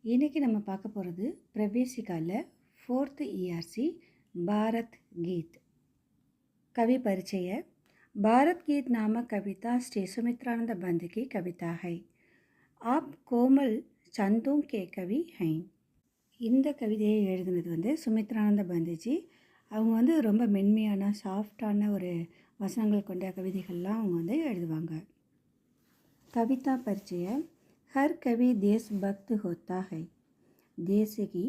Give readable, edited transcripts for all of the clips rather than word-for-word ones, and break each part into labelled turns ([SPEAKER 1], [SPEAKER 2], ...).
[SPEAKER 1] இன்றைக்கி நம்ம பார்க்க போகிறது பிரவேசிக்கால 4th ERC भारत गीत कवि परिचय। भारत गीत नामक कविता श्री सुमित्रानंद बंद की कविता है। आप कोमल चंदों के कवि हैं। இந்த கவிதையை எழுதினது சுமித்ரானந்த பந்துஜி. அவங்க ரொம்ப மென்மையான சாஃப்டான ஒரு வசனங்கள் கொண்ட கவிதைகள்லாம் அவங்க எழுதுவாங்க. कविता परिचय। हर कवि देशभक्त होता है, देश की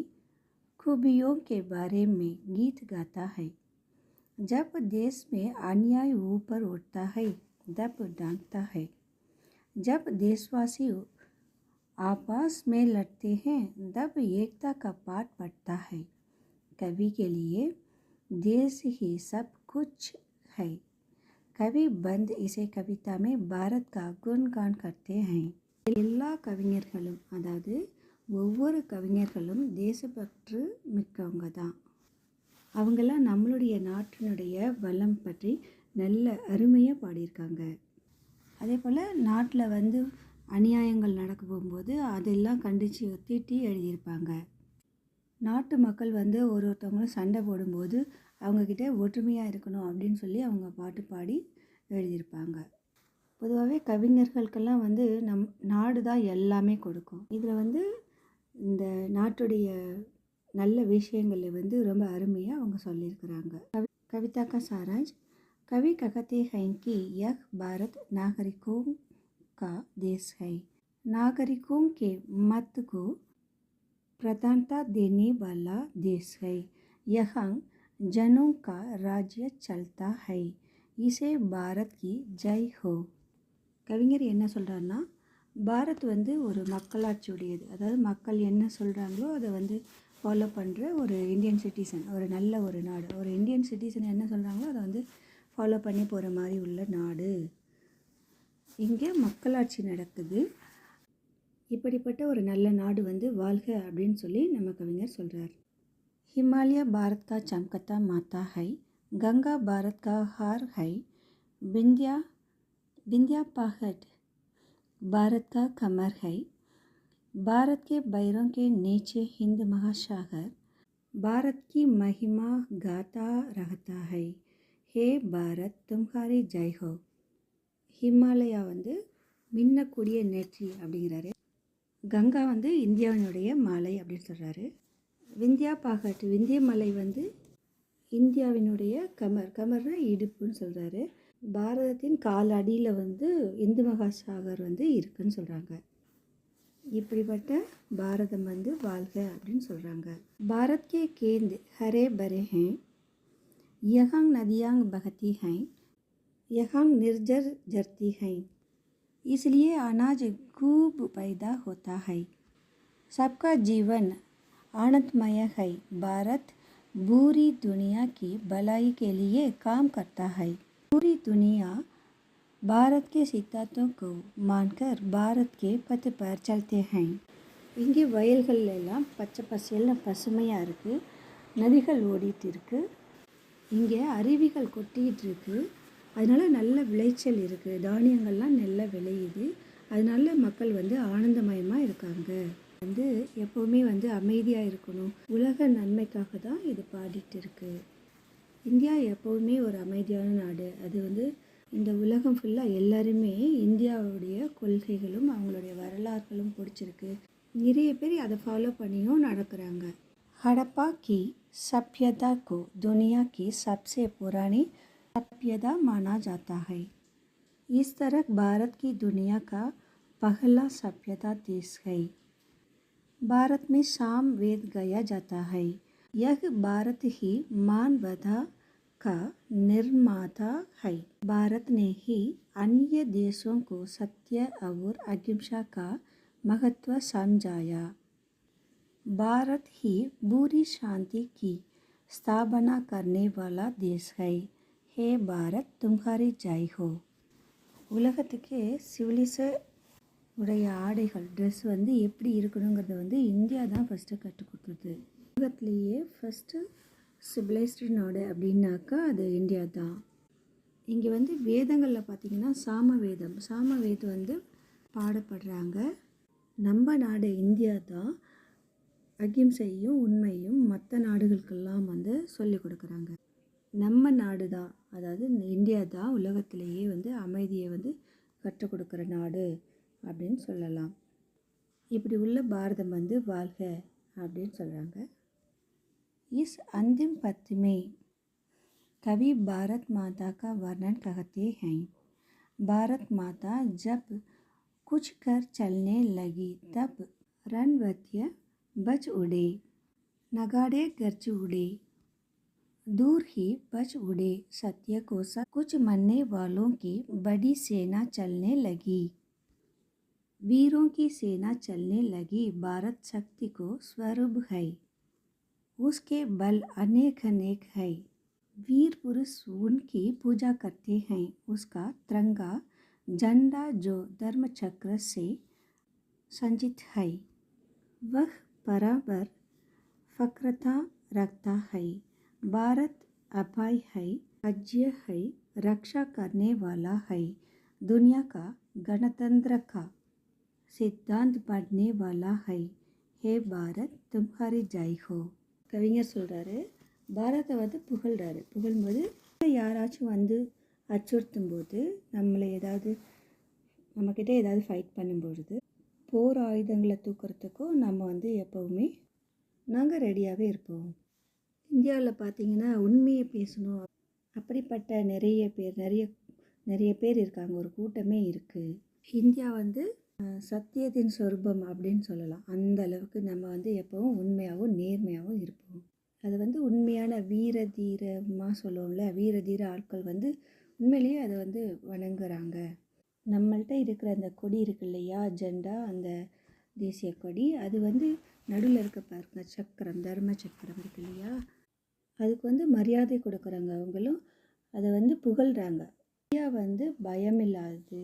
[SPEAKER 1] खूबियों के बारे में गीत गाता है। जब देश में अन्याय ऊपर उठता है तब डांटता है। जब देशवासी आपस में लड़ते हैं तब एकता का पाठ पढ़ता है। कवि के लिए देश ही सब कुछ है। कवि बंद इसे कविता में भारत का गुणगान करते हैं। எல்லா கவிஞர்களும், அதாவது ஒவ்வொரு கவிஞர்களும் தேசப்பற்று மிக்கவங்க தான். அவங்கெல்லாம் நம்மளுடைய நாட்டினுடைய வளம் பற்றி நல்ல அருமையாக பாடியிருக்காங்க. அதே போல் நாட்டில் அநியாயங்கள் நடக்க போகும்போது அதெல்லாம் கண்டித்து தீட்டி எழுதியிருப்பாங்க. நாட்டு மக்கள் ஒருத்தவங்களும் சண்டை போடும்போது அவங்கக்கிட்ட ஒற்றுமையாக இருக்கணும் அப்படின்னு சொல்லி அவங்க பாட்டு பாடி எழுதியிருப்பாங்க. பொதுவாகவே கவிஞர்களுக்கெல்லாம் நம் நாடு தான் எல்லாமே கொடுக்கும். இதில் இந்த நாட்டுடைய நல்ல விஷயங்களை ரொம்ப அருமையாக அவங்க சொல்லியிருக்கிறாங்க. कविता का सारांश। कवि कहते हैं कि यह भारत नागरिकों का देश है। नागरिकों के मत को प्रधानता देने वाला देश है। यहाँ जनों का राज्य चलता है। इसे भारत की जय हो। கவிஞர் என்ன சொல்கிறாருன்னா, பாரத் ஒரு மக்களாட்சியுடையது. அதாவது மக்கள் என்ன சொல்கிறாங்களோ அதை ஃபாலோ பண்ணுற ஒரு இந்தியன் சிட்டிசன், ஒரு நல்ல ஒரு நாடு. ஒரு இந்தியன் சிட்டிசன் என்ன சொல்கிறாங்களோ அதை ஃபாலோ பண்ணி போகிற மாதிரி உள்ள நாடு. இங்கே மக்களாட்சி நடக்குது. இப்படிப்பட்ட ஒரு நல்ல நாடு வாழ்க அப்படின்னு சொல்லி நம்ம கவிஞர் சொல்கிறார். हिमालय भारत का चमकता माता है, गंगा भारत का हार है, विंध्या पहाड़ भारत का कमर है, भारत के पैरों के नीचे हिंद महासागर भारत की महिमा गाता रहता है। हे भारत तुम्हारी जय हो। ஹிமாலயா மின்னக்கூடிய நெற்றி அப்படிங்கிறாரு. கங்கா இந்தியாவினுடைய மலை அப்படின்னு சொல்கிறாரு. விந்தியா பகட், விந்திய மலை இந்தியாவினுடைய கமர்னா இடுப்புன்னு சொல்கிறாரு. பாரதத்தின் கால் அடியில் இந்து மகாசாகர் இருக்குன்னு சொல்கிறாங்க. இப்படிப்பட்ட பாரதம் வாழ்க அப்படின்னு சொல்கிறாங்க. பாரத் கே கேந்த் ஹரே பரே ஹேன், யஹாங் நதியாங் பகதி ஹைன், யஹாங் निर्जर जरती हैं, इसलिए अनाज खूब पैदा होता है। सबका जीवन आनंदमय है। भारत पूरी दुनिया की भलाई के लिए काम करता है। पूरी दुनिया भारत के सिद्धांतों को मानकर भारत के पथ पर चलते हैं। இங்கே வயல்கள் எல்லாம் பச்சை பசேல்னு பசுமையாக இருக்குது. நதிகள் ஓடிட்டு இருக்குது. இங்கே அருவிகள் கொட்டிகிட்டு இருக்குது. அதனால் நல்ல விளைச்சல் இருக்குது. தானியங்கள்லாம் நல்லா விளையுது. அதனால மக்கள் ஆனந்தமயமாக இருக்காங்க. எப்போவுமே அமைதியாக இருக்கணும். உலக நன்மைக்காக தான் இது பாடிட்டு இருக்குது. இந்தியா எப்போவுமே ஒரு அமைதியான நாடு. அது இந்த உலகம் ஃபுல்லாக எல்லாருமே இந்தியாவுடைய கொள்கைகளும் அவங்களுடைய வரலாறுகளும் பிடிச்சிருக்கு. நிறைய பேர் அதை ஃபாலோ பண்ணியும் நடக்கிறாங்க. हड़प्पा की सभ्यता को दुनिया की सबसे पुरानी सभ्यता माना जाता है। इस तरह भारत की दुनिया का पहला सभ्यता देश है। भारत में साम वेद गाया जाता है। यह भारत ही मानवता का निर्माता है। भारत ने ही अन्य देशों को सत्य और अहिंसा का महत्व समझाया। भारत ही पूरी शांति की स्थापना करने वाला देश है। हे भारत तुम्हारी जय हो। உலகத்துக்கே சிவிலிச உடைய ஆடைகள், ட்ரெஸ் எப்படி இருக்கணுங்கிறத இந்தியா தான் ஃபஸ்ட்டு கற்றுக் கொடுத்தது. உலகத்துலேயே ஃபஸ்ட்டு சிவிலைஸ்டு நாடு அப்படின்னாக்கா அது இந்தியா தான். இங்கே வேதங்களில் பார்த்திங்கன்னா சாமவேதம் பாடப்படுறாங்க. நம்ம நாடு இந்தியா தான் அகிம்சையும் உண்மையும் மற்ற நாடுகளுக்கெல்லாம் வந்து சொல்லிக் கொடுக்குறாங்க. நம்ம நாடு தான், அதாவது இந்தியா தான் உலகத்திலேயே வந்து அமைதியை வந்து கற்றுக் கொடுக்குற நாடு அப்படின்னு சொல்லலாம். இப்படி உள்ள பாரதம் வந்து வாழ்க அப்படின்னு சொல்கிறாங்க. इस अंतिम पत्र में कवि भारत माता का वर्णन करते हैं. भारत माता जब कुछ कर चलने लगी तब रणवत्य बच उड़े, नगाड़े गरज उड़े, दूर ही बच उड़े, सत्य को सब कुछ मानने वालों की बड़ी सेना चलने लगी. वीरों की सेना चलने लगी. भारत शक्ति को स्वरूप है, उसके बल अनेक अनेक है. वीर पुरुष उनकी पूजा करते हैं. उसका तिरंगा झंडा जो धर्म चक्र से संचित है, वह बराबर फक्रता रखता है. भारत अभय है, अजय है, रक्षा करने वाला है. दुनिया का गणतंत्र का सिद्धांत बढ़ने वाला है. हे भारत तुम्हारी जय हो. கவிஞர் சொல்கிறாரு, பாரத்தை வந்து புகழும்போது யாராச்சும் வந்து அச்சுறுத்தும் போது, நம்மக்கிட்ட ஏதாவது ஃபைட் பண்ணும்பொழுது, போர் ஆயுதங்களை தூக்கிறதுக்கும் நம்ம வந்து எப்போவுமே நாங்கள் ரெடியாகவே இருப்போம். இந்தியாவில் பார்த்திங்கன்னா உண்மையை பேசணும் அப்படிப்பட்ட நிறைய பேர் இருக்காங்க, ஒரு கூட்டமே இருக்குது. இந்தியா வந்து சத்தியத்தின் சொரூபம் அப்படின்னு சொல்லலாம். அந்த அளவுக்கு நம்ம வந்து எப்போவும் உண்மையாகவும் நேர்மையாகவும் இருப்போம். அது வந்து உண்மையான வீர தீரமாக சொல்லுவோம்ல, வீர தீர ஆட்கள் வந்து உண்மையிலேயே அதை வந்து வணங்குறாங்க. நம்மள்கிட்ட இருக்கிற அந்த கொடி இருக்கு இல்லையா, ஜெண்டா, அந்த தேசிய கொடி, அது வந்து நடுவில் இருக்க பாருங்க சக்கரம், தர்ம சக்கரம் இருக்கு இல்லையா, அதுக்கு வந்து மரியாதை கொடுக்குறாங்க. அவங்களும் அதை வந்து புகழ்கிறாங்க. இந்தியா வந்து பயமில்லாதது,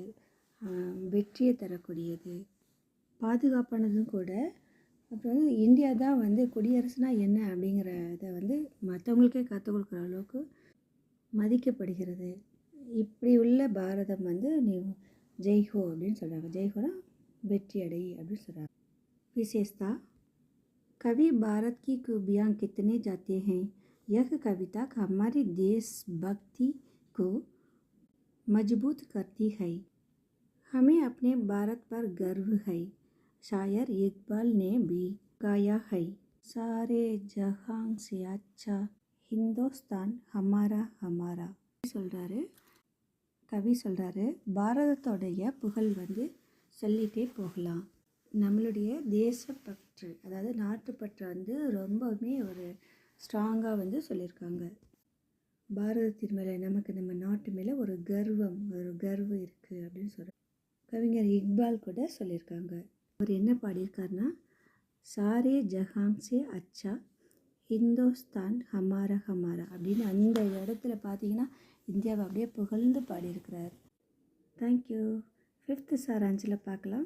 [SPEAKER 1] வெற்றியை தரக்கூடியது, பாதுகாப்பானதும் கூட. அப்புறம் வந்து இந்தியா தான் வந்து குடியரசுனா என்ன அப்படிங்கிறத வந்து மற்றவங்களுக்கே கற்றுக் கொடுக்குற அளவுக்கு மதிக்கப்படுகிறது. இப்படி உள்ள பாரதம் வந்து நீ ஜெய்ஹோ அப்படின்னு சொல்கிறாங்க. ஜெய்ஹோனா வெற்றி அடை அப்படின்னு சொல்கிறாங்க. विशेषता कवि भारत की खूबियाँ कितने जाते हैं. यह कविता हमारी देशभक्ति को मजबूत करती है. हमें अपने भारत पर गर्व है. शायर इकबाल ने भी गाया है, सारे जहां से अच्छा हिंदुस्तान हमारा हमारा. கவி சொல்கிறாரு, பாரதத்தோடைய புகழ் வந்து சொல்லிகிட்டே போகலாம். நம்மளுடைய தேசப்பற்று, அதாவது நாட்டுப்பற்று வந்து ரொம்பவுமே ஒரு ஸ்ட்ராங்காக வந்து சொல்லியிருக்காங்க. பாரதத்தின் மேலே நமக்கு நம்ம நாட்டு மேலே ஒரு கர்வம் இருக்குது அப்படின்னு சொல்கிறார். கவிஞர் இக்பால் கூட சொல்லியிருக்காங்க. அவர் என்ன பாடியிருக்காருன்னா, சாரே ஜஹான் சே அச்சா ஹிந்துஸ்தான் ஹமாரா ஹமாரா அப்படின்னு அந்த இடத்துல பார்த்தீங்கன்னா இந்தியாவை அப்படியே புகழ்ந்து பாடியிருக்கிறார். தேங்க்யூ. 5th சாராஞ்சில் பார்க்கலாம்.